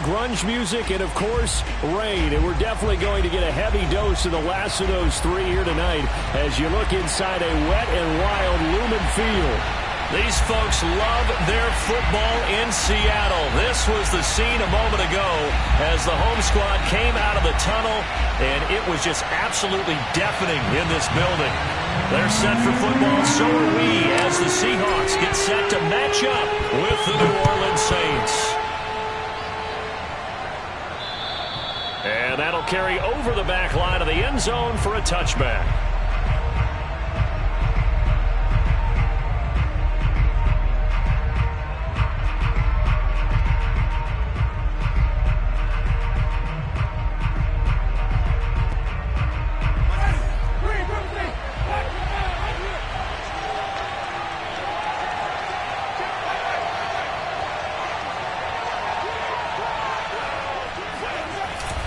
grunge music, and, of course, rain. And we're definitely going to get a heavy dose of the last of those three here tonight as you look inside a wet and wild Lumen Field. These folks love their football in Seattle. This was the scene a moment ago as the home squad came out of the tunnel, and it was just absolutely deafening in this building. They're set for football, so are we, as the Seahawks get set to match up with the New Orleans Saints. And that'll carry over the back line of the end zone for a touchback.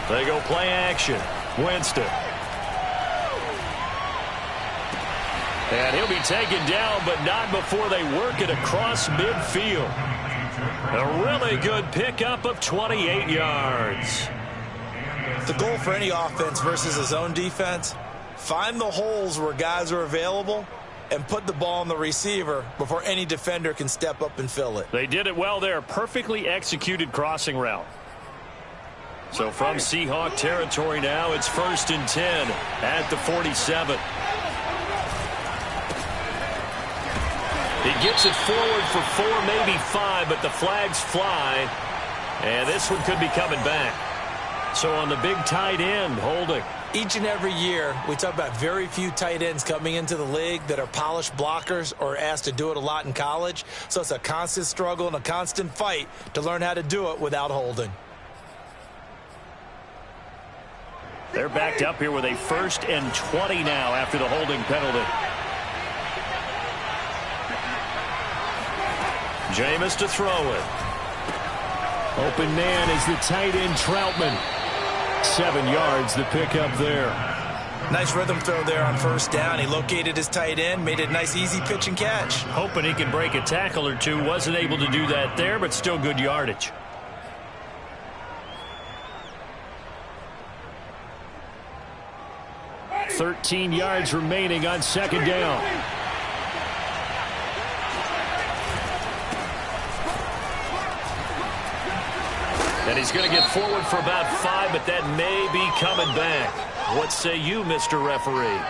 They go play action. Winston. And he'll be taken down, but not before they work it across midfield. A really good pickup of 28 yards. The goal for any offense versus a zone defense, find the holes where guys are available and put the ball on the receiver before any defender can step up and fill it. They did it well there. Perfectly executed crossing route. So from Seahawk territory now, it's 1st and 10 at the 47. He gets it forward for 4, maybe 5, but the flags fly. And this one could be coming back. So on the big tight end, holding. Each and every year, we talk about very few tight ends coming into the league that are polished blockers or asked to do it a lot in college. So it's a constant struggle and a constant fight to learn how to do it without holding. They're backed up here with a 1st and 20 now after the holding penalty. Jameis to throw it. Open man is the tight end Troutman. 7 yards the pickup there. Nice rhythm throw there on 1st down. He located his tight end, made it a nice easy pitch and catch. Hoping he can break a tackle or two. Wasn't able to do that there, but still good yardage. 13 yards remaining on 2nd down. And he's going to get forward for about 5, but that may be coming back. What say you, Mr. Referee?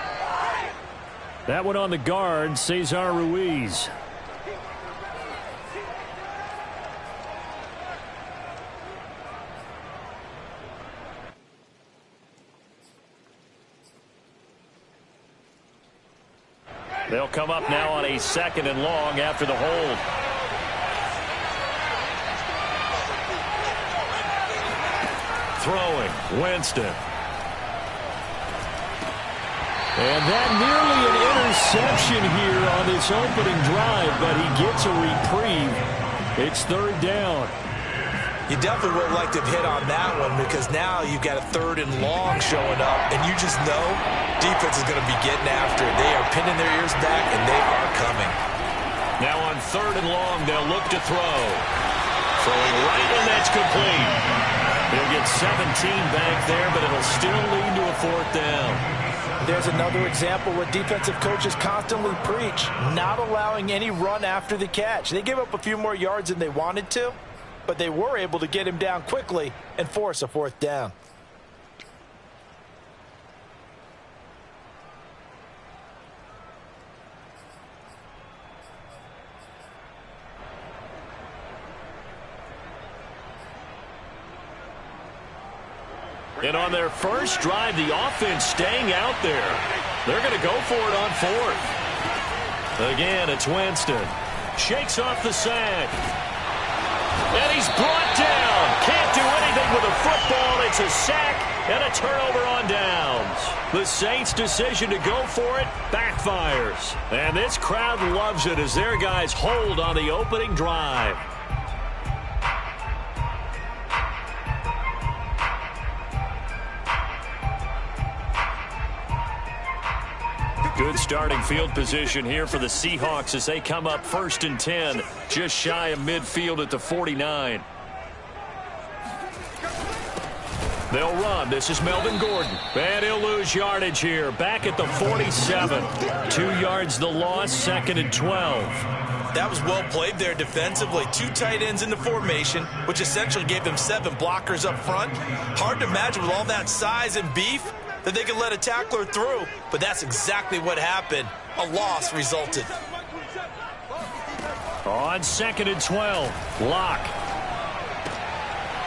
That one on the guard, Cesar Ruiz. They'll come up now on a 2nd and long after the hold. Throwing, Winston. And that nearly an interception here on this opening drive, but he gets a reprieve. It's 3rd down. You definitely would have liked to have hit on that one because now you've got a 3rd and long showing up, and you just know defense is going to be getting after it. They are pinning their ears back, and they are coming. Now on 3rd and long, they'll look to throw. Throwing right, and that's complete. He'll get 17 back there, but it'll still lead to a 4th down. There's another example where defensive coaches constantly preach, not allowing any run after the catch. They gave up a few more yards than they wanted to, but they were able to get him down quickly and force a 4th down. And on their first drive, the offense staying out there. They're going to go for it on 4th. Again, it's Winston. Shakes off the sack. And he's brought down. Can't do anything with a football. It's a sack and a turnover on downs. The Saints' decision to go for it backfires. And this crowd loves it as their guys hold on the opening drive. Good starting field position here for the Seahawks as they come up 1st and 10, just shy of midfield at the 49. They'll run. This is Melvin Gordon. And he'll lose yardage here. Back at the 47. 2 yards the loss, 2nd and 12. That was well played there defensively. 2 tight ends in the formation, which essentially gave them 7 blockers up front. Hard to imagine with all that size and beef that they could let a tackler through, but that's exactly what happened. A loss resulted. On 2nd and 12, Locke.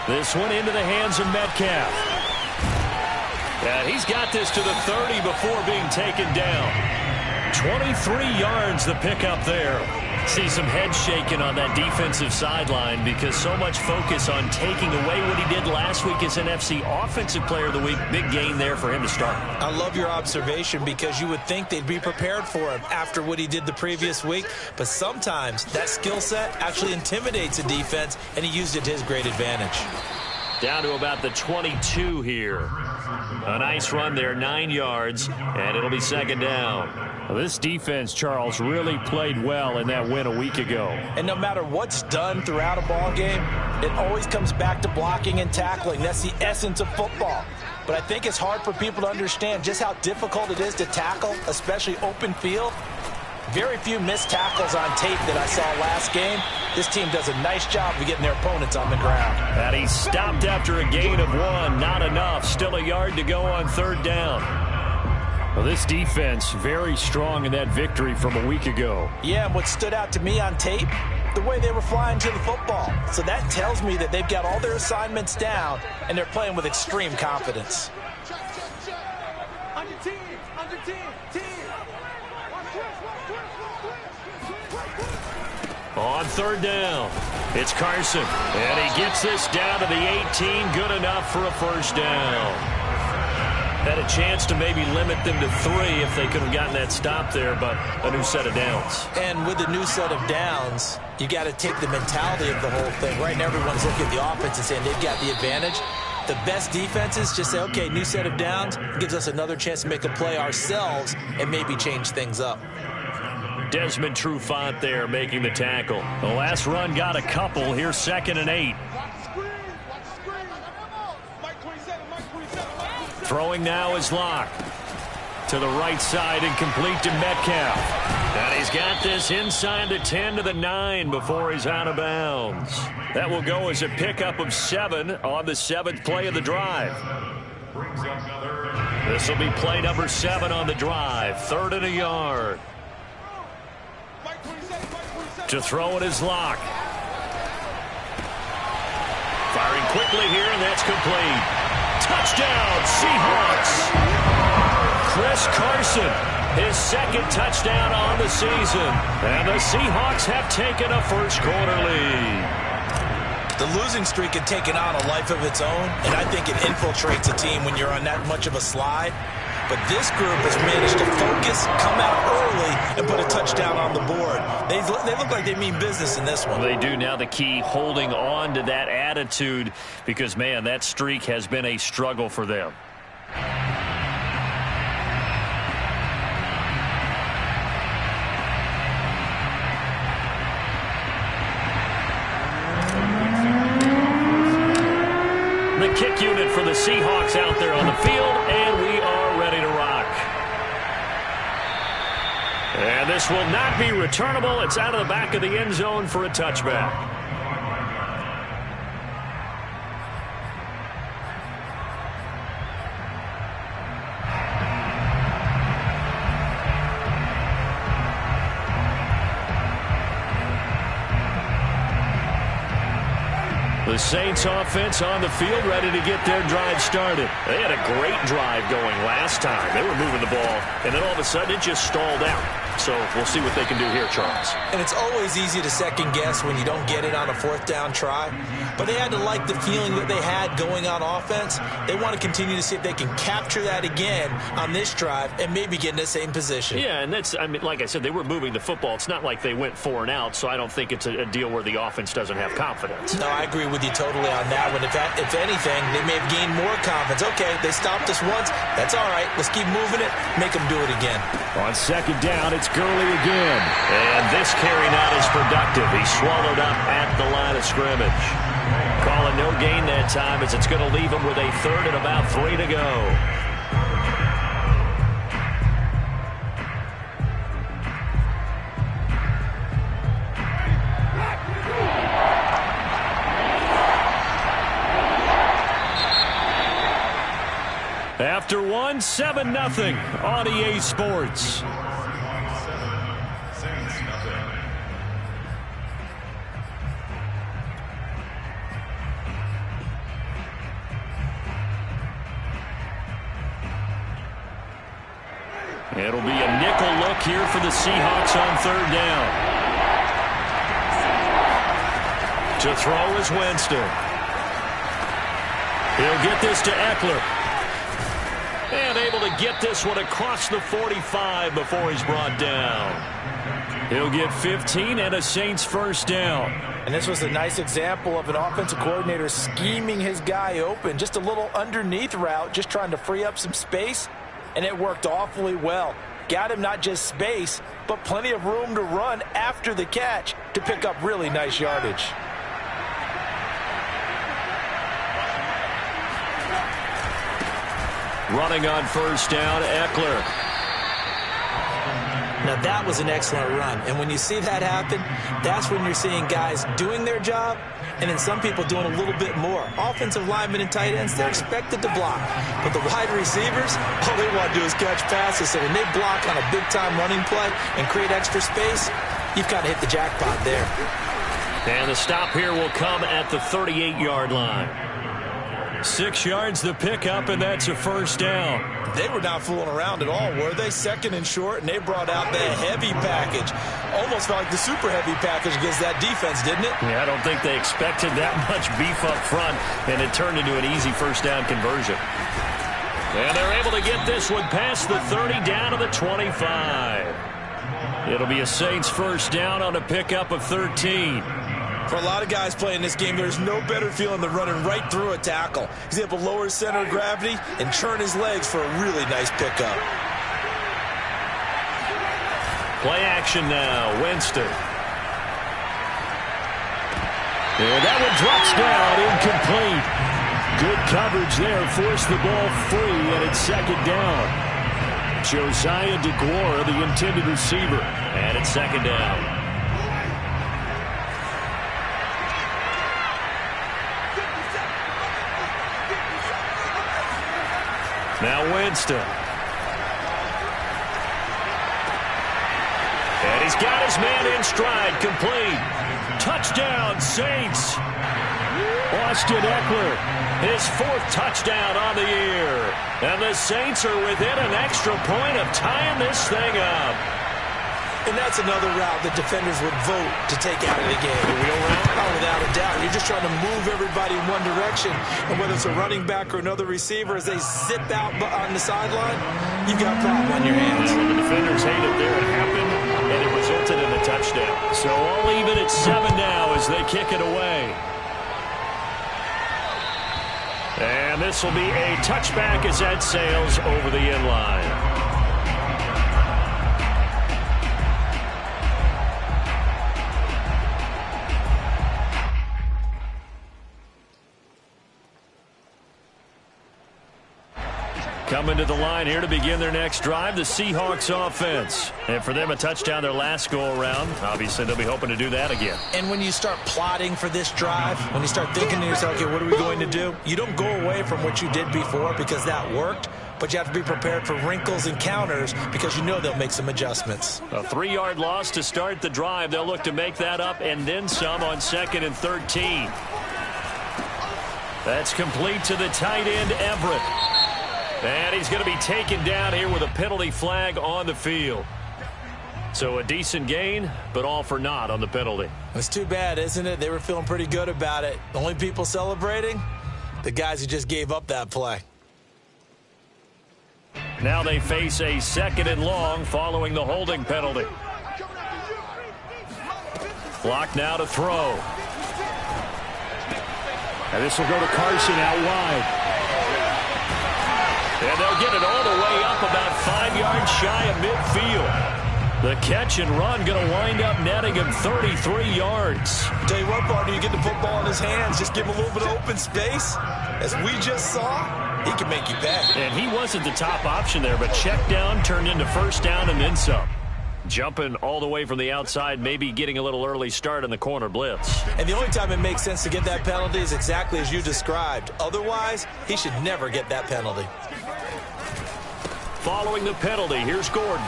This one into the hands of Metcalf. And he's got this to the 30 before being taken down. 23 yards the pickup there. See some head shaking on that defensive sideline because so much focus on taking away what he did last week as NFC Offensive Player of the Week. Big gain there for him to start. I love your observation because you would think they'd be prepared for him after what he did the previous week. But sometimes that skill set actually intimidates a defense, and he used it to his great advantage. Down to about the 22 here. A nice run there, 9 yards, and it'll be 2nd down. Well, this defense, Charles, really played well in that win a week ago. And no matter what's done throughout a ball game, it always comes back to blocking and tackling. That's the essence of football. But I think it's hard for people to understand just how difficult it is to tackle, especially open field. Very few missed tackles on tape that I saw last game. This team does a nice job of getting their opponents on the ground. And he stopped after a gain of 1. Not enough. Still a yard to go on 3rd down. Well, this defense very strong in that victory from a week ago. Yeah, and what stood out to me on tape, the way they were flying to the football. So that tells me that they've got all their assignments down, and they're playing with extreme confidence. On 3rd down, it's Carson. And he gets this down to the 18. Good enough for a 1st down. Had a chance to maybe limit them to 3 if they could have gotten that stop there, but a new set of downs. And with the new set of downs, you got to take the mentality of the whole thing. Right now, everyone's looking at the offense and saying they've got the advantage. The best defenses just say, okay, new set of downs gives us another chance to make a play ourselves and maybe change things up. Desmond Trufant there making the tackle. The last run got a couple. Here's 2nd and 8. Throwing now is Locke. To the right side and complete to Metcalf. And he's got this inside the 10 to the 9 before he's out of bounds. That will go as a pickup of 7 on the 7th play of the drive. This will be play number 7 on the drive. 3rd and a yard. To throw it is Locke. Firing quickly here, and that's complete. Touchdown, Seahawks. Chris Carson, his 2nd touchdown on the season. And the Seahawks have taken a first-quarter lead. The losing streak had taken on a life of its own, and I think it infiltrates a team when you're on that much of a slide. But this group has managed to focus, come out early, and put a touchdown on the board. They look like they mean business in this one. They do. Now the key, holding on to that attitude, because, man, that streak has been a struggle for them. The kick unit for the Seahawks out there on the field, and we are ready to rock. And this will not be returnable. It's out of the back of the end zone for a touchback. The Saints offense on the field, ready to get their drive started. They had a great drive going last time. They were moving the ball, and then all of a sudden it just stalled out. So we'll see what they can do here, Charles. And it's always easy to second guess when you don't get it on a 4th down try. But they had to like the feeling that they had going on offense. They want to continue to see if they can capture that again on this drive and maybe get in the same position. Yeah, and that's, I mean, like I said, they were moving the football. It's not like they went 4 and out, so I don't think it's a deal where the offense doesn't have confidence. No, I agree with you totally on that one. If anything, they may have gained more confidence. Okay, they stopped us once. That's all right. Let's keep moving it. Make them do it again. On 2nd down, it's Gurley again. And this carry not as productive. He's swallowed up at the line of scrimmage. Call it a no gain that time as it's going to leave him with a 3rd and about 3 to go. After 7-0 on EA Sports. It'll be a nickel look here for the Seahawks on 3rd down. To throw is Winston. He'll get this to Eckler. And able to get this one across the 45 before he's brought down. He'll get 15 and a Saints 1st down. And this was a nice example of an offensive coordinator scheming his guy open. Just a little underneath route, just trying to free up some space. And it worked awfully well. Got him not just space, but plenty of room to run after the catch to pick up really nice yardage. Running on 1st down, Eckler. Now that was an excellent run. And when you see that happen, that's when you're seeing guys doing their job and then some people doing a little bit more. Offensive linemen and tight ends, they're expected to block. But the wide receivers, all they want to do is catch passes. So when they block on a big-time running play and create extra space, you've kind of hit the jackpot there. And the stop here will come at the 38-yard line. 6 yards the pickup, and that's a 1st down. They were not fooling around at all, were they? 2nd and short, and they brought out the heavy package. Almost felt like the super heavy package against that defense, didn't it? Yeah, I don't think they expected that much beef up front, and it turned into an easy 1st down conversion. And they're able to get this one past the 30 down to the 25. It'll be a Saints 1st down on a pickup of 13. For a lot of guys playing this game, there's no better feeling than running right through a tackle. He's able to lower his center of gravity and churn his legs for a really nice pickup. Play action now, Winston. And that one drops down, incomplete. Good coverage there, forced the ball free, and it's 2nd down. Josiah DeGuara, the intended receiver. And it's 2nd down. Now Winston. And he's got his man in stride, complete. Touchdown, Saints. Austin Eckler, his 4th touchdown on the year. And the Saints are within an extra point of tying this thing up. And that's another route that defenders would vote to take out of the game. The wheel route? Oh, without a doubt. You're just trying to move everybody in one direction. And whether it's a running back or another receiver, as they zip out on the sideline, you've got a problem on your hands. Well, the defenders hate it there. It happened, and it resulted in a touchdown. so all even at 7 now as they kick it away. And this will be a touchback as that sails over the end line. Coming to the line here to begin their next drive, the Seahawks offense. And for them, a touchdown their last go-around. Obviously, they'll be hoping to do that again. And when you start plotting for this drive, when you start thinking to yourself, okay, what are we going to do? You don't go away from what you did before because that worked, but you have to be prepared for wrinkles and counters because you know they'll make some adjustments. A 3-yard loss to start the drive. They'll look to make that up and then some on 2nd and 13. That's complete to the tight end, Everett. And he's going to be taken down here with a penalty flag on the field. So a decent gain, but all for naught on the penalty. It's too bad, isn't it? They were feeling pretty good about it. The only people celebrating, the guys who just gave up that play. Now they face a 2nd and long following the holding penalty. Clock now to throw. And this will go to Carson out wide. And they'll get it all the way up about 5 yards shy of midfield. The catch and run going to wind up netting him 33 yards. Tell you what, partner, you get the football in his hands, just give him a little bit of open space. As we just saw, he can make you pay. And he wasn't the top option there, but check down turned into first down and then some. Jumping all the way from the outside, maybe getting a little early start in the corner blitz. And the only time it makes sense to get that penalty is exactly as you described. Otherwise, he should never get that penalty. Following the penalty, here's Gordon.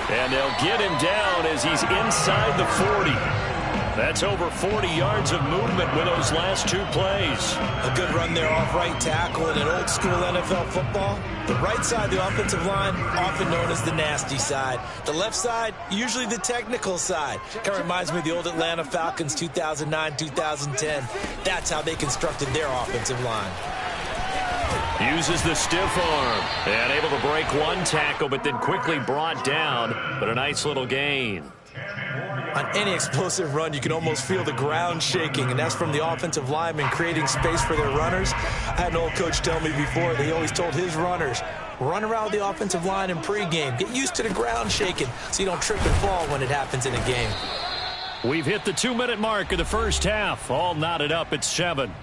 And they'll get him down as he's inside the 40. That's over 40 yards of movement with those last two plays. A good run there off right tackle in an old school NFL football. The right side of the offensive line, often known as the nasty side. The left side, usually the technical side. Kind of reminds me of the old Atlanta Falcons 2009-2010. That's how they constructed their offensive line. Uses the stiff arm and able to break one tackle, but then quickly brought down. But a nice little gain. On any explosive run, you can almost feel the ground shaking, and that's from the offensive linemen creating space for their runners. I had an old coach tell me before, he always told his runners, run around the offensive line in pregame. Get used to the ground shaking so you don't trip and fall when it happens in a game. We've hit the 2-minute mark of the first half. All knotted up at 7.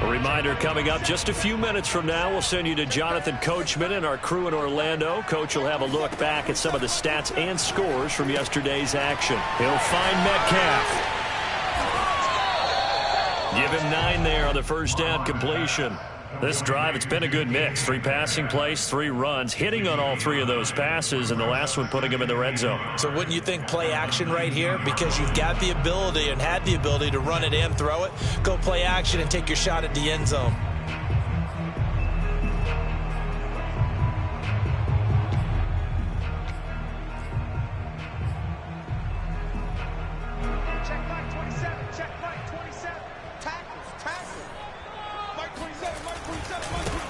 A reminder coming up just a few minutes from now, we'll send you to Jonathan Coachman and our crew in Orlando. Coach will have a look back at some of the stats and scores from yesterday's action. He'll find Metcalf. Give him 9 there on the first down completion. This drive, it's been a good mix. 3 passing plays, 3 runs, hitting on all 3 of those passes, and the last one putting him in the red zone. So wouldn't you think play action right here? Because you've got the ability and had the ability to run it and throw it. Go play action and take your shot at the end zone.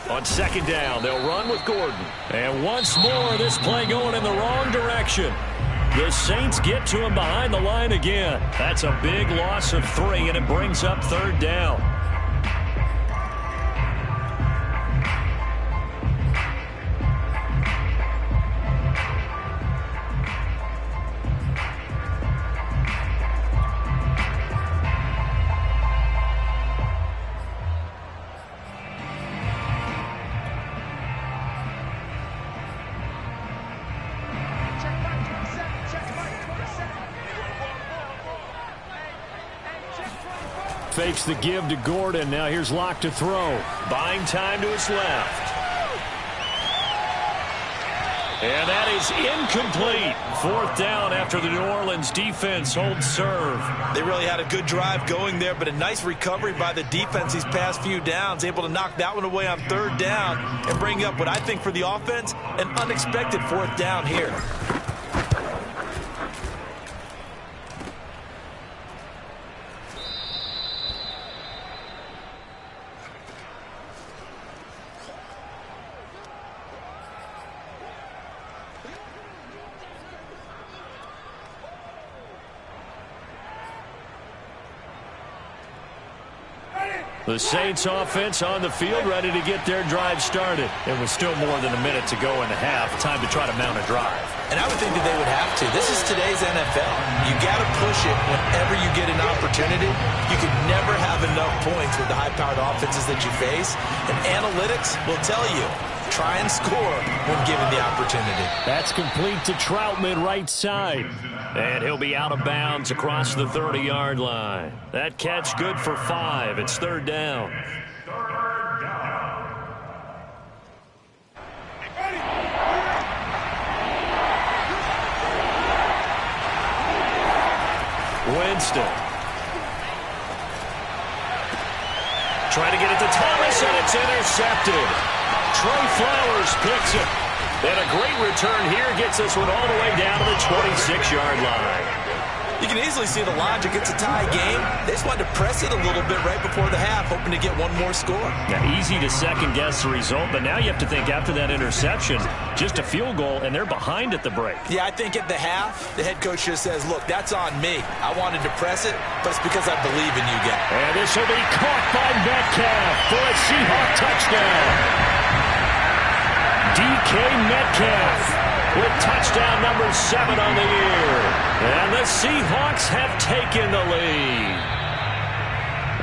On second down, they'll run with Gordon. And once more, this play going in the wrong direction. The Saints get to him behind the line again. That's a big loss of 3, and it brings up third down. Fakes the give to Gordon. Now here's Locke to throw. Buying time to his left. And that is incomplete. 4th down after the New Orleans defense holds serve. They really had a good drive going there, but a nice recovery by the defense these past few downs. Able to knock that one away on 3rd down and bring up what I think for the offense, an unexpected 4th down here. The Saints offense on the field, ready to get their drive started. It was still more than a minute to go in the half. Time to try to mount a drive. And I would think that they would have to. This is today's NFL. You got to push it whenever you get an opportunity. You can never have enough points with the high-powered offenses that you face. And analytics will tell you, try and score when given the opportunity. That's complete to Troutman, right side. And he'll be out of bounds across the 30-yard line. That catch good for 5. It's 3rd down. Winston. Trying to get it to Thomas, and it's intercepted. Trey Flowers picks it. And a great return here gets this one all the way down to the 26-yard line. You can easily see the logic. It's a tie game. They just wanted to press it a little bit right before the half, hoping to get one more score. Now, easy to second-guess the result, but now you have to think after that interception, just a field goal, and they're behind at the break. Yeah, I think at the half, the head coach just says, look, that's on me. I wanted to press it, but it's because I believe in you guys. And this will be caught by Metcalf for a Seahawk touchdown. DK Metcalf with touchdown number 7 on the year. And the Seahawks have taken the lead.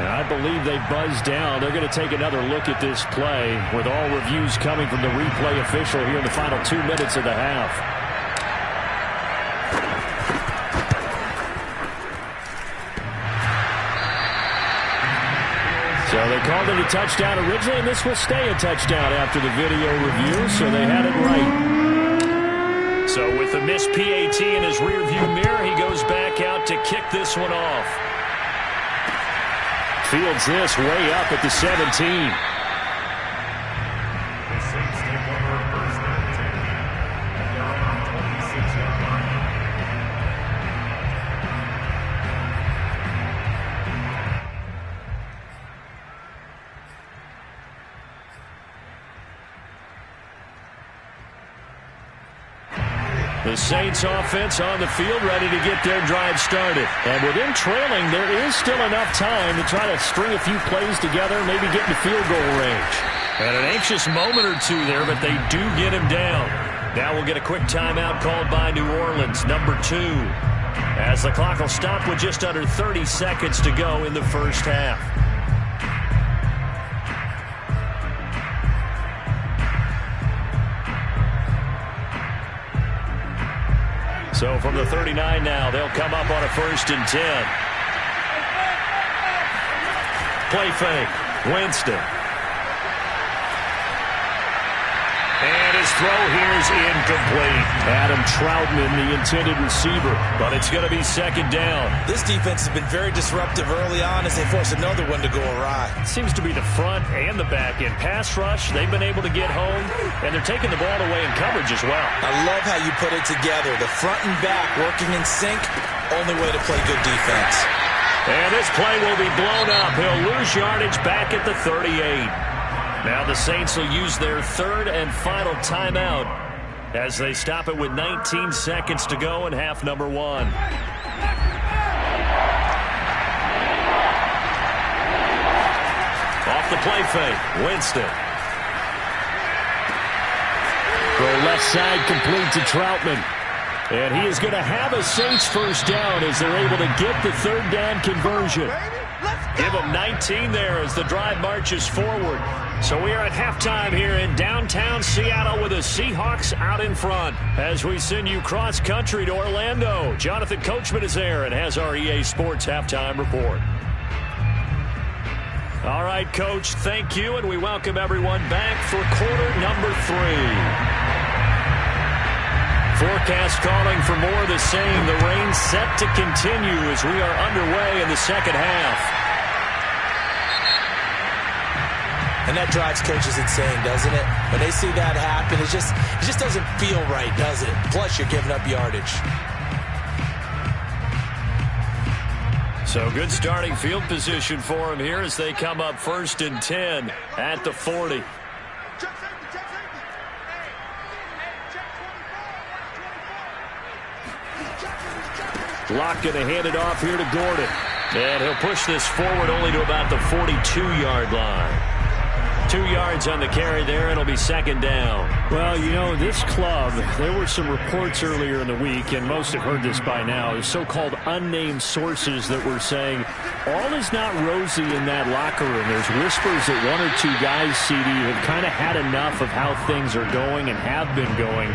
And I believe they buzzed down. They're going to take another look at this play with all reviews coming from the replay official here in the final 2 minutes of the half. So they called it a touchdown originally, and this will stay a touchdown after the video review, so they had it right. So with the missed PAT in his rearview mirror, he goes back out to kick this one off. Fields this way up at the 17. The Saints offense on the field ready to get their drive started. And with them trailing, there is still enough time to try to string a few plays together, maybe get into field goal range. And an anxious moment or two there, but they do get him down. Now we'll get a quick timeout called by New Orleans, number 2. As the clock will stop with just under 30 seconds to go in the first half. So from the 39 now, they'll come up on a 1st and 10. Play fake. Winston. And his throw here is incomplete. Adam Troutman, the intended receiver, but it's going to be 2nd down. This defense has been very disruptive early on as they force another one to go awry. It seems to be the front and the back end. Pass rush, they've been able to get home, and they're taking the ball away in coverage as well. I love how you put it together. The front and back working in sync, only way to play good defense. And this play will be blown up. He'll lose yardage back at the 38. Now the Saints will use their 3rd and final timeout as they stop it with 19 seconds to go in half number 1. Off the play fake, Winston. Throw left side complete to Troutman. And he is going to have a Saints first down as they're able to get the 3rd down conversion. Give them 19 there as the drive marches forward. So we are at halftime here in downtown Seattle with the Seahawks out in front. As we send you cross-country to Orlando, Jonathan Coachman is there and has our EA Sports halftime report. All right, Coach, thank you, and we welcome everyone back for quarter number 3. Forecast calling for more of the same. The rain set to continue as we are underway in the second half. And that drives coaches insane, doesn't it? When they see that happen, it just doesn't feel right, does it? Plus, you're giving up yardage. So good starting field position for them here as they come up 1st and 10 at the 40. Locke going to hand it off here to Gordon. And he'll push this forward only to about the 42-yard line. 2 yards on the carry there. It'll be 2nd down. Well, you know, this club, there were some reports earlier in the week, and most have heard this by now, the so-called unnamed sources that were saying all is not rosy in that locker room. There's whispers that 1 or 2 guys, CD, have kind of had enough of how things are going and have been going.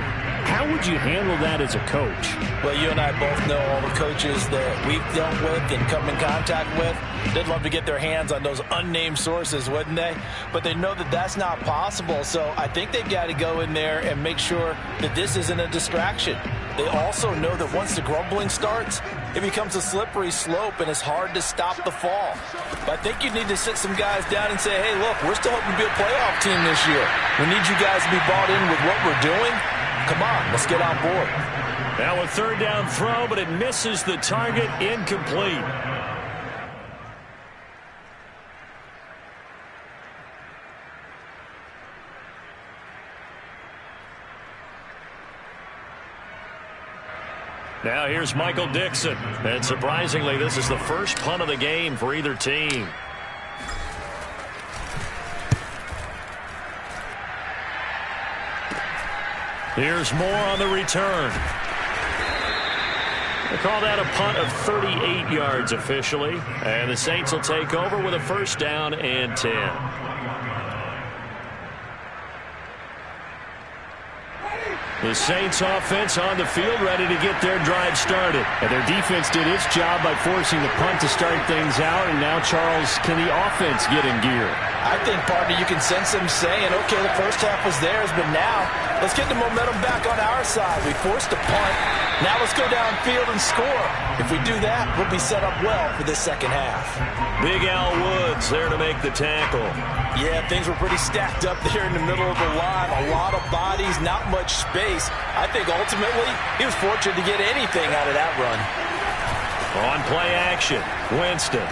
How would you handle that as a coach? Well, you and I both know all the coaches that we've dealt with and come in contact with. They'd love to get their hands on those unnamed sources, wouldn't they? But they know that that's not possible, so I think they've got to go in there and make sure that this isn't a distraction. They also know that once the grumbling starts, it becomes a slippery slope, and it's hard to stop the fall. But I think you need to sit some guys down and say, hey, look, we're still hoping to be a playoff team this year. We need you guys to be bought in with what we're doing. Come on, let's get on board. Now a third down throw, but it misses the target, incomplete. Now here's Michael Dixon. And surprisingly, this is the first punt of the game for either team. Here's Moore on the return. They call that a punt of 38 yards officially. And the Saints will take over with a first down and 10. The Saints offense on the field ready to get their drive started. And their defense did its job by forcing the punt to start things out. And now, Charles, can the offense get in gear? I think, partner, you can sense them saying, okay, the first half was theirs, but now let's get the momentum back on our side. We forced a punt. Now let's go downfield and score. If we do that, we'll be set up well for this second half. Big Al Woods there to make the tackle. Yeah, things were pretty stacked up there in the middle of the line. A lot of bodies, not much space. I think ultimately he was fortunate to get anything out of that run. On play action, Winston.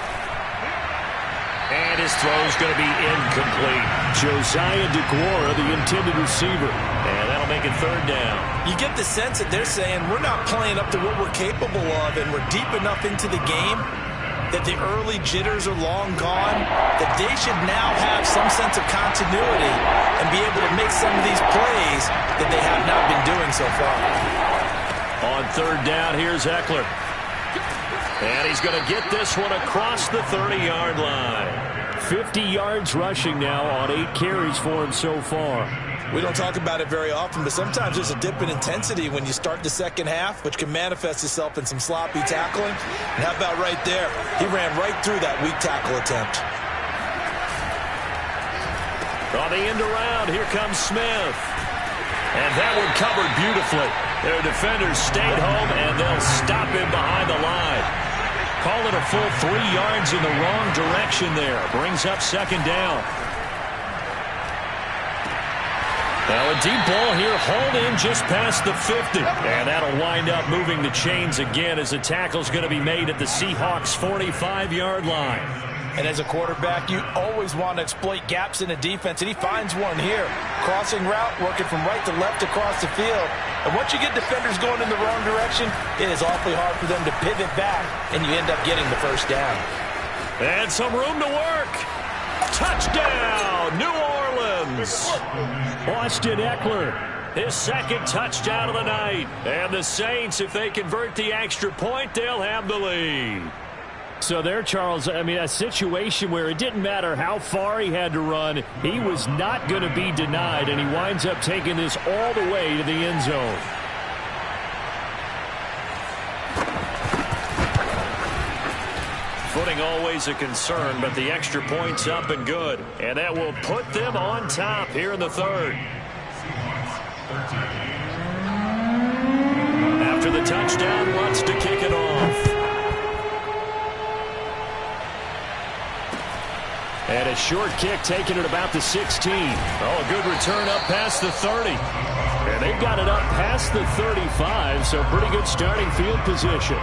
And his throw's going to be incomplete. Josiah DeGuara, the intended receiver. And that'll make it third down. You get the sense that they're saying we're not playing up to what we're capable of, and we're deep enough into the game that the early jitters are long gone, that they should now have some sense of continuity and be able to make some of these plays that they have not been doing so far. On third down, here's Eckler. And he's going to get this one across the 30-yard line. 50 yards rushing now on 8 carries for him so far. We don't talk about it very often, but sometimes there's a dip in intensity when you start the second half, which can manifest itself in some sloppy tackling. And how about right there? He ran right through that weak tackle attempt. On the end around, here comes Smith. And that one covered beautifully. Their defenders stayed home, and they'll stop him behind the line. Call it a full 3 yards in the wrong direction there. Brings up second down. Now a deep ball here, hauled in just past the 50. And that'll wind up moving the chains again as the tackle's going to be made at the Seahawks' 45-yard line. And as a quarterback, you always want to exploit gaps in the defense, and he finds one here. Crossing route, working from right to left across the field. And once you get defenders going in the wrong direction, it is awfully hard for them to pivot back, and you end up getting the first down. And some room to work. Touchdown, New Orleans. Austin Eckler. His second touchdown of the night. And the Saints, if they convert the extra point, they'll have the lead. So there, Charles, I mean, a situation where it didn't matter how far he had to run, he was not going to be denied, and he winds up taking this all the way to the end zone. Footing always a concern, but the extra point's up and good. And that will put them on top here in the third. After the touchdown, wants to kick it off. And a short kick taken at about the 16. Oh, a good return up past the 30. And they've got it up past the 35, so pretty good starting field position.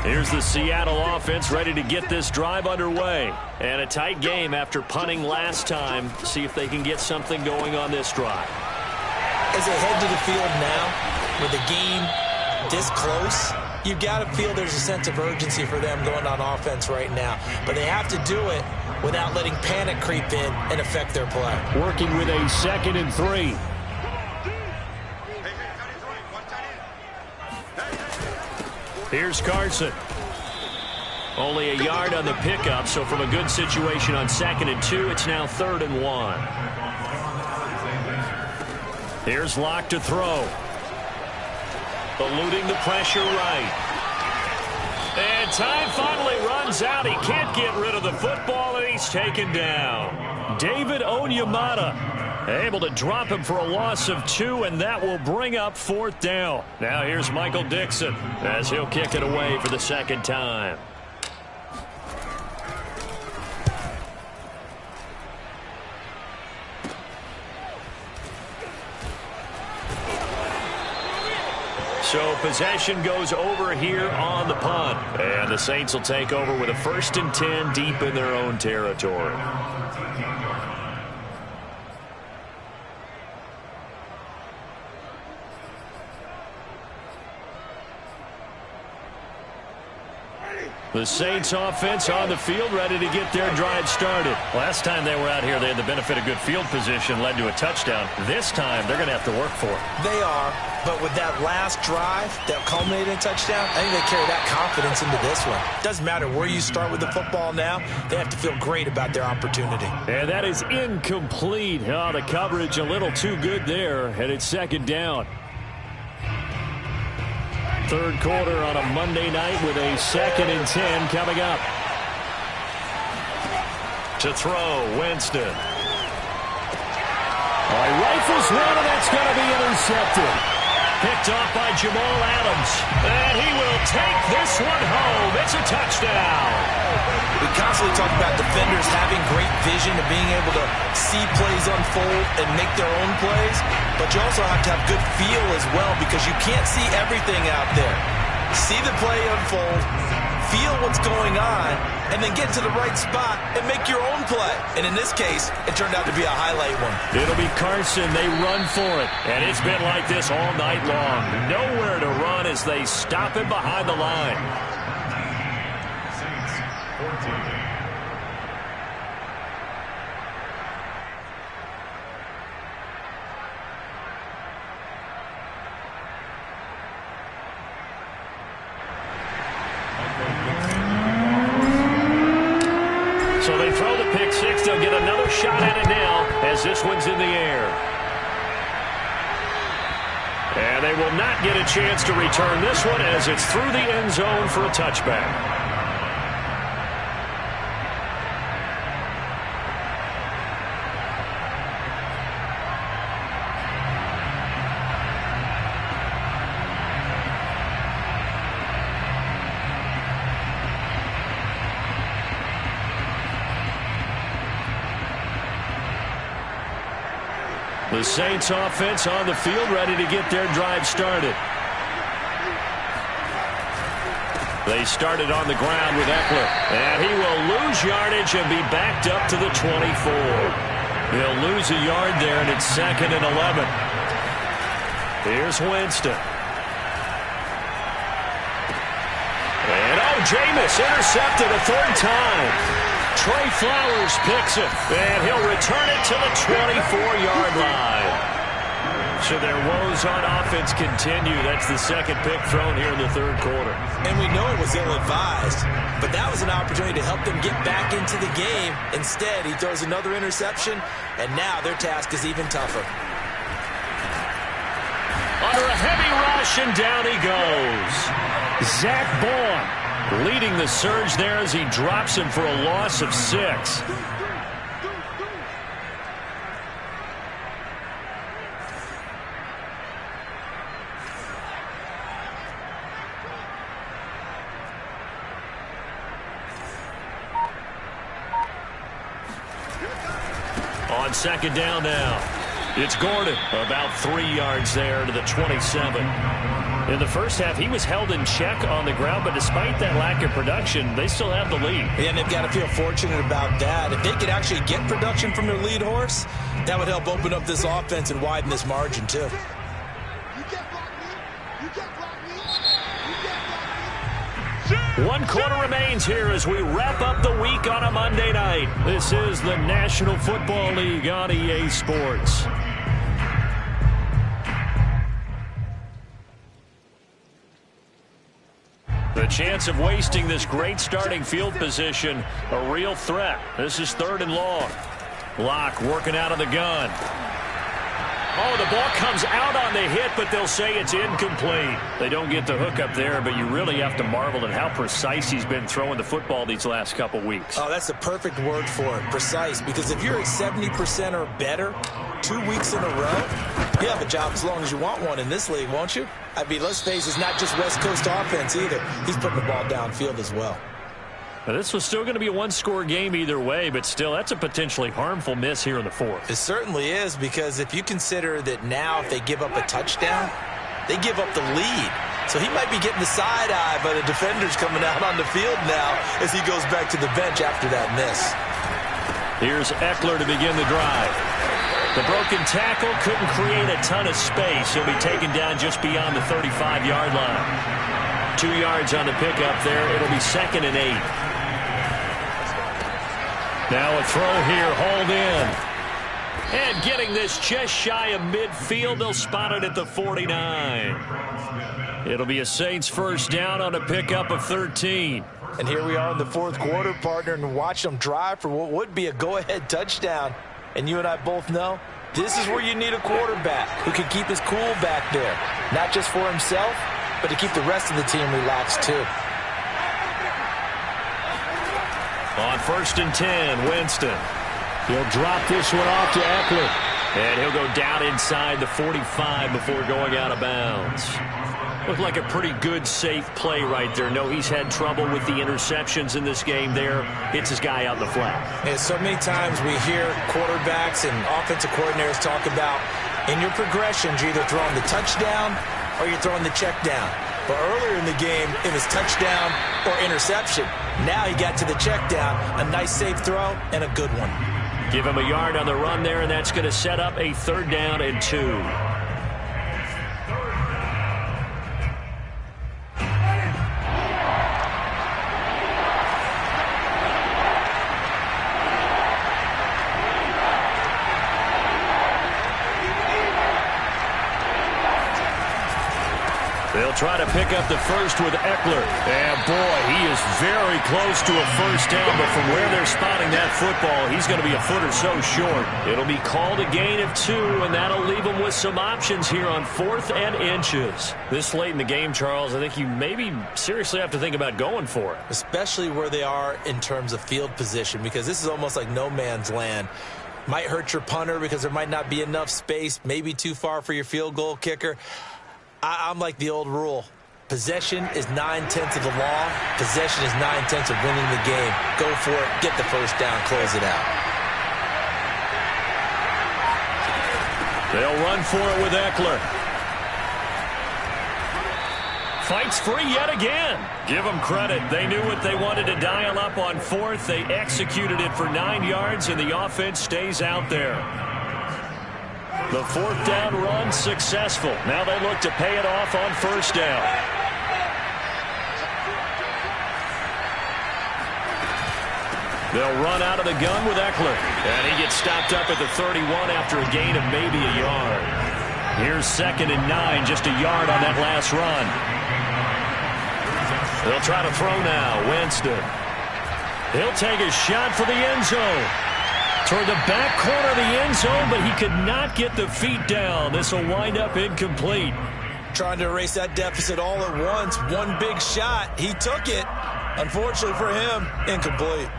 Here's the Seattle offense ready to get this drive underway. And a tight game after punting last time. See if they can get something going on this drive. As they head to the field now, with the game this close, you've got to feel there's a sense of urgency for them going on offense right now. But they have to do it without letting panic creep in and affect their play. Working with a 2nd and 3. Here's Carson. Only a yard on the pickup, so from a good situation on 2nd and 2, it's now 3rd and 1. Here's Locke to throw. Eluding the pressure right. And time finally runs out. He can't get rid of the football, and he's taken down. David Onyemata able to drop him for a loss of 2, and that will bring up 4th down. Now here's Michael Dixon as he'll kick it away for the second time. So possession goes over here on the punt. And the Saints will take over with a 1st and 10 deep in their own territory. The Saints offense on the field, ready to get their drive started. Last time they were out here, they had the benefit of good field position, led to a touchdown. This time, they're going to have to work for it. They are, but with that last drive that culminated in a touchdown, I think they carry that confidence into this one. Doesn't matter where you start with the football now, they have to feel great about their opportunity. And that is incomplete. Oh, the coverage a little too good there, and it's 2nd down. 3rd quarter on a Monday night with a 2nd and 10 coming up. To throw, Winston. Rifles one, and that's going to be intercepted. Picked off by Jamal Adams. And he will take this one home. It's a touchdown. We constantly talk about defenders having great vision and being able to see plays unfold and make their own plays. But you also have to have good feel as well because you can't see everything out there. See the play unfold, feel what's going on, and then get to the right spot and make your own play. And in this case, it turned out to be a highlight one. It'll be Carson. They run for it. And it's been like this all night long. Nowhere to run as they stop him behind the line. So they throw the pick six. They'll get another shot at it now as this one's in the air. And they will not get a chance to return this one as it's through the end zone for a touchback. The Saints offense on the field ready to get their drive started. They started on the ground with Eckler. And he will lose yardage and be backed up to the 24. He'll lose a yard there, and it's 2nd and 11. Here's Winston. And Jameis intercepted a 3rd time. Trey Flowers picks it, and he'll return it to the 24-yard line. So their woes on offense continue. That's the 2nd pick thrown here in the 3rd quarter. And we know it was ill-advised, but that was an opportunity to help them get back into the game. Instead, he throws another interception, and now their task is even tougher. Under a heavy rush, and down he goes. Zach Bond leading the surge there as he drops him for a loss of 6. On 2nd down now. It's Gordon, about 3 yards there to the 27. In the first half, he was held in check on the ground, but despite that lack of production, they still have the lead. And they've got to feel fortunate about that. If they could actually get production from their lead horse, that would help open up this offense and widen this margin, too. One quarter remains here as we wrap up the week on a Monday night. This is the National Football League on EA Sports. The chance of wasting this great starting field position, a real threat. This is 3rd and long. Locke working out of the gun. Oh, the ball comes out on the hit, but they'll say it's incomplete. They don't get the hook up there, but you really have to marvel at how precise he's been throwing the football these last couple weeks. Oh, that's the perfect word for it, precise, because if you're at 70% or better 2 weeks in a row, you have a job as long as you want one in this league, won't you? I mean, let's face it, it's not just West Coast offense either. He's putting the ball downfield as well. Now, this was still going to be a one-score game either way, but still, that's a potentially harmful miss here in the 4th. It certainly is, because if you consider that now if they give up a touchdown, they give up the lead. So he might be getting the side eye, but a defender's coming out on the field now as he goes back to the bench after that miss. Here's Eckler to begin the drive. The broken tackle couldn't create a ton of space. He'll be taken down just beyond the 35-yard line. 2 yards on the pickup there. It'll be 2nd and 8. Now a throw here, hauled in. And getting this just shy of midfield, they'll spot it at the 49. It'll be a Saints first down on a pickup of 13. And here we are in the fourth quarter, partner, and watch them drive for what would be a go-ahead touchdown. And you and I both know this is where you need a quarterback who can keep his cool back there. Not just for himself, but to keep the rest of the team relaxed too. On 1st and 10, Winston. He'll drop this one off to Eckler. And he'll go down inside the 45 before going out of bounds. Looked like a pretty good, safe play right there. No, he's had trouble with the interceptions in this game there. Hits his guy out in the flat. And so many times we hear quarterbacks and offensive coordinators talk about in your progressions, you're either throwing the touchdown or you're throwing the check down. But earlier in the game, it was touchdown or interception. Now he got to the check down, a nice safe throw, and a good one. Give him a yard on the run there, and that's going to set up a 3rd down and 2. They'll try to pick up the first with Eckler. And, boy, he is very close to a first down, but from where they're spotting that football, he's going to be a foot or so short. It'll be called a gain of 2, and that'll leave them with some options here on 4th and inches. This late in the game, Charles, I think you maybe seriously have to think about going for it. Especially where they are in terms of field position, because this is almost like no man's land. Might hurt your punter because there might not be enough space, maybe too far for your field goal kicker. I'm like the old rule. Possession is 9/10 of the law. Possession is 9/10 of winning the game. Go for it. Get the first down. Close it out. They'll run for it with Eckler. Fights free yet again. Give them credit. They knew what they wanted to dial up on 4th. They executed it for 9 yards, and the offense stays out there. The 4th down run successful. Now they look to pay it off on 1st down. They'll run out of the gun with Eckler. And he gets stopped up at the 31 after a gain of maybe a yard. Here's 2nd and 9, just a yard on that last run. They'll try to throw now. Winston. He'll take a shot for the end zone. Toward the back corner of the end zone, but he could not get the feet down. This will wind up incomplete. Trying to erase that deficit all at once. One big shot. He took it. Unfortunately for him, incomplete.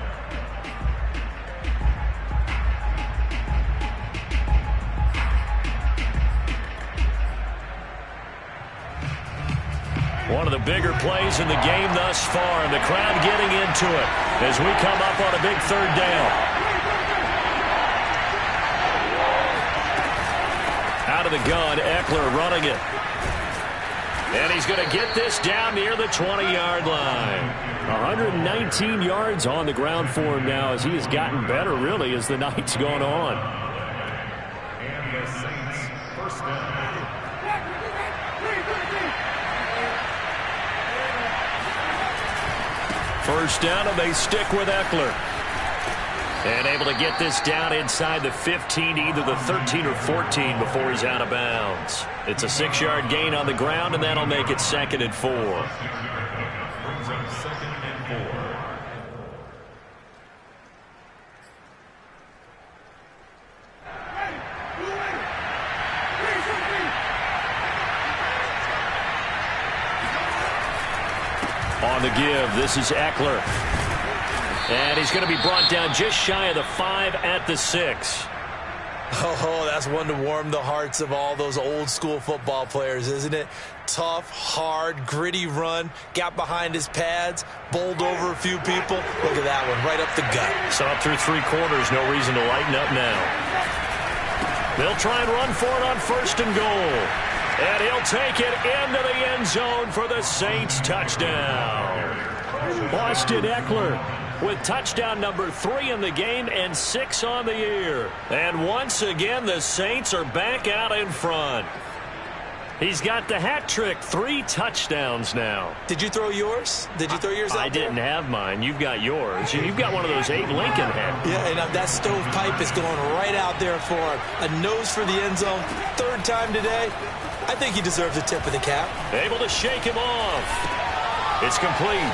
One of the bigger plays in the game thus far, and the crowd getting into it as we come up on a big 3rd down. Out of the gun, Eckler running it. And he's going to get this down near the 20-yard line. 119 yards on the ground for him now as he has gotten better, really, as the night's gone on. And the Saints first down. First down, and they stick with Eckler. And able to get this down inside the 15 to either the 13 or 14 before he's out of bounds. It's a 6-yard gain on the ground, and that'll make it 2nd and 4. Brings up 2nd and 4. On the give, this is Eckler. And he's going to be brought down just shy of the 5 at the 6. Oh, that's one to warm the hearts of all those old school football players, isn't it? Tough, hard, gritty run. Got behind his pads, bowled over a few people. Look at that one, right up the gut. So up through 3 quarters, no reason to lighten up now. They'll try and run for it on 1st and goal. And he'll take it into the end zone for the Saints touchdown. Austin Eckler with touchdown number 3 in the game and 6 on the year. And once again, the Saints are back out in front. He's got the hat trick, 3 touchdowns now. Did you throw yours? Did you throw yours out I didn't have mine. You've got yours. You've got one of those Abe Lincoln hats. Yeah, and that stovepipe is going right out there for him. A nose for the end zone. 3rd time today. I think he deserves a tip of the cap. Able to shake him off. It's complete.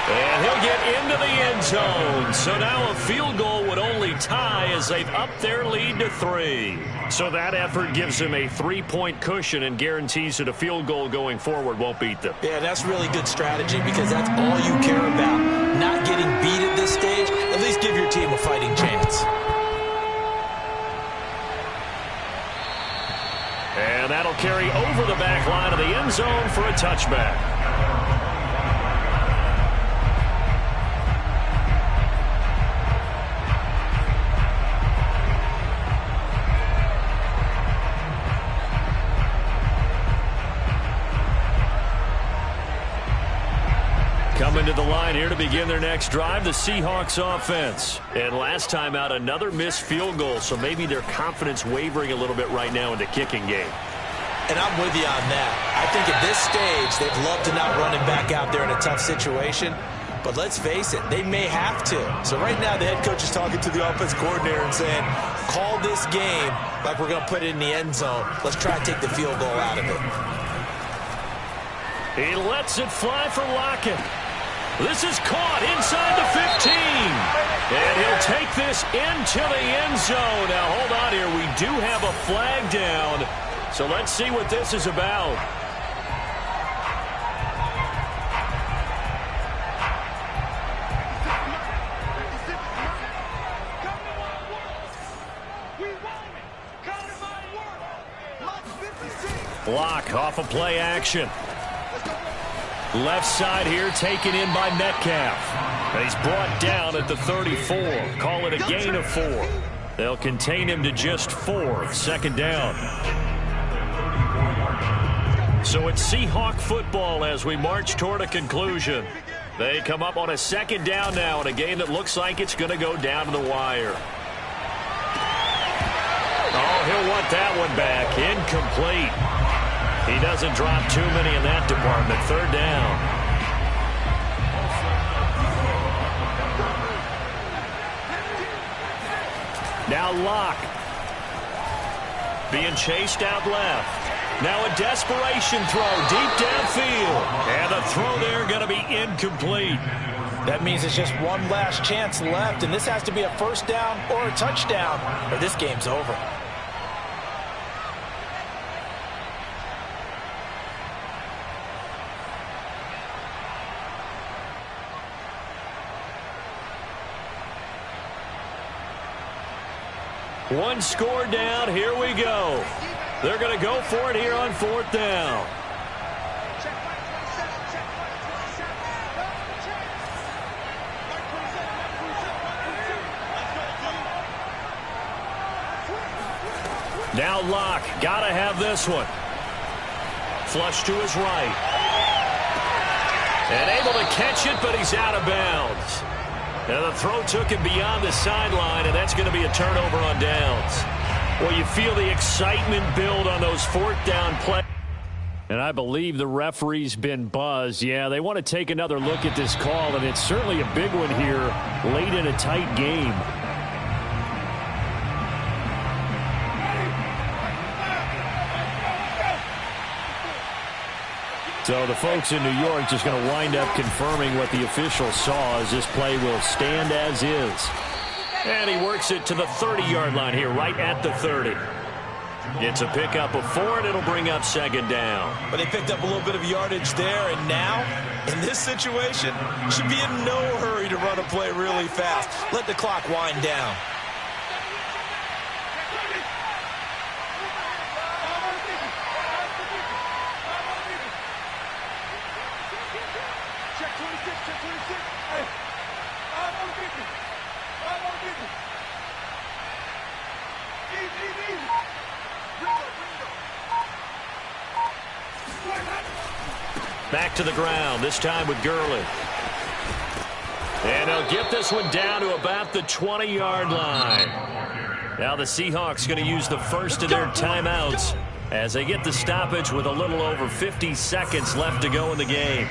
And he'll get into the end zone. So now a field goal would only tie as they've upped their lead to 3. So that effort gives them a 3-point cushion and guarantees that a field goal going forward won't beat them. Yeah, that's really good strategy because that's all you care about. Not getting beat at this stage. At least give your team a fighting chance. And that'll carry over the back line of the end zone for a touchback. Coming to the line here to begin their next drive, the Seahawks offense. And last time out, another missed field goal, so maybe their confidence wavering a little bit right now in the kicking game. And I'm with you on that. I think at this stage, they'd love to not run him back out there in a tough situation. But let's face it, they may have to. So right now, the head coach is talking to the offense coordinator and saying, call this game like we're going to put it in the end zone. Let's try to take the field goal out of it. He lets it fly for Lockett. This is caught inside the 15. And he'll take this into the end zone. Now, hold on here. We do have a flag down. So let's see what this is about. Block off of play action. Left side here taken in by Metcalf. And he's brought down at the 34. Call it a gain of 4. They'll contain him to just 4. 2nd down. So it's Seahawk football as we march toward a conclusion. They come up on a 2nd down now in a game that looks like it's going to go down to the wire. Oh, he'll want that one back. Incomplete. He doesn't drop too many in that department. 3rd down. Now Locke. Being chased out left. Now a desperation throw deep downfield. And the throw there going to be incomplete. That means it's just one last chance left, and this has to be a 1st down or a touchdown, or this game's over. One score down. Here we go. They're going to go for it here on 4th down. Now Locke. Got to have this one. Flush to his right. And able to catch it, but he's out of bounds. Now the throw took him beyond the sideline, and that's going to be a turnover on downs. Well, you feel the excitement build on those 4th down plays. And I believe the referee's been buzzed. Yeah, they want to take another look at this call, and it's certainly a big one here late in a tight game. So the folks in New York just going to wind up confirming what the official saw as this play will stand as is. And he works it to the 30-yard line here, right at the 30. It's a pickup of 4, and it'll bring up 2nd down. But they picked up a little bit of yardage there, and now, in this situation, should be in no hurry to run a play really fast. Let the clock wind down. Back to the ground, this time with Gurley. And they'll get this one down to about the 20-yard line. Now the Seahawks going to use the first of their timeouts as they get the stoppage with a little over 50 seconds left to go in the game.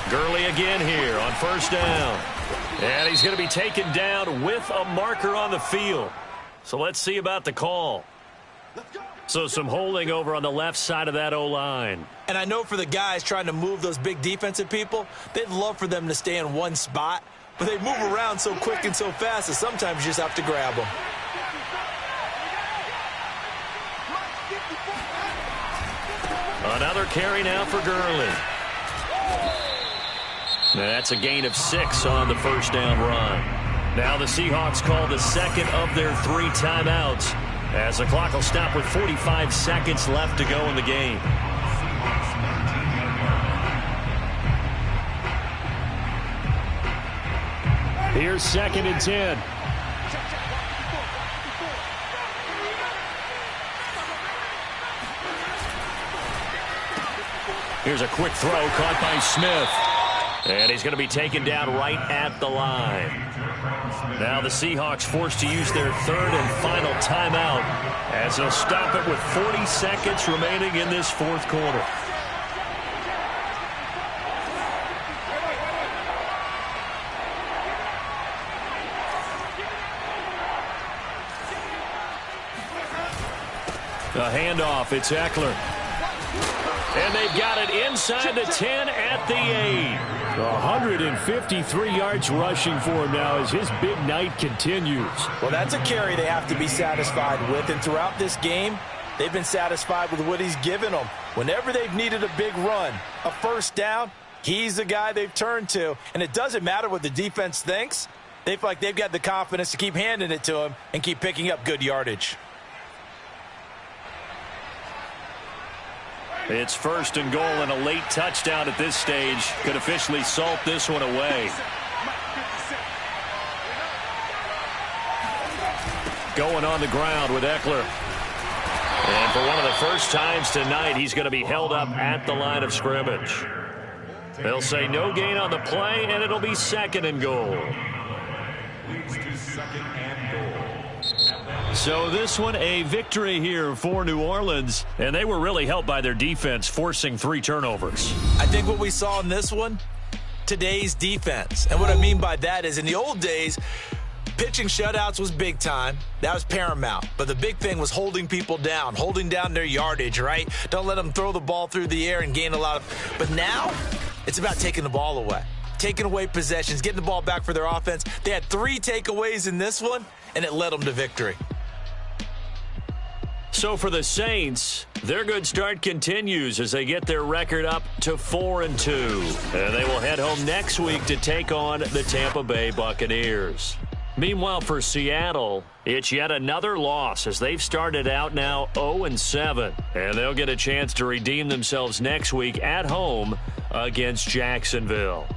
Gurley again here on first down. And he's going to be taken down with a marker on the field. So let's see about the call. So some holding over on the left side of that O-line. And I know for the guys trying to move those big defensive people, they'd love for them to stay in one spot. But they move around so quick and so fast that sometimes you just have to grab them. Another carry now for Gurley. That's a gain of 6 on the first down run. Now the Seahawks call the second of their 3 timeouts as the clock will stop with 45 seconds left to go in the game. Here's 2nd and 10. Here's a quick throw caught by Smith. And he's going to be taken down right at the line. Now the Seahawks forced to use their 3rd and final timeout as they'll stop it with 40 seconds remaining in this 4th quarter. The handoff, it's Eckler. And they've got it inside the 10 at the 8. 153 yards rushing for him now as his big night continues. Well, that's a carry they have to be satisfied with. And throughout this game, they've been satisfied with what he's given them. Whenever they've needed a big run, a first down, he's the guy they've turned to. And it doesn't matter what the defense thinks. They feel like they've got the confidence to keep handing it to him and keep picking up good yardage. It's 1st and goal, and a late touchdown at this stage could officially salt this one away. Going on the ground with Eckler. And for one of the first times tonight, he's going to be held up at the line of scrimmage. They'll say no gain on the play, and it'll be 2nd and goal. So this one, a victory here for New Orleans, and they were really helped by their defense forcing 3 turnovers. I think what we saw in this one, today's defense. And what I mean by that is in the old days, pitching shutouts was big time. That was paramount. But the big thing was holding people down, holding down their yardage, right? Don't let them throw the ball through the air and gain a lot of. But now it's about taking the ball away, taking away possessions, getting the ball back for their offense. They had 3 takeaways in this one, and it led them to victory. So for the Saints, their good start continues as they get their record up to 4-2. And they will head home next week to take on the Tampa Bay Buccaneers. Meanwhile, for Seattle, it's yet another loss as they've started out now 0-7. And they'll get a chance to redeem themselves next week at home against Jacksonville.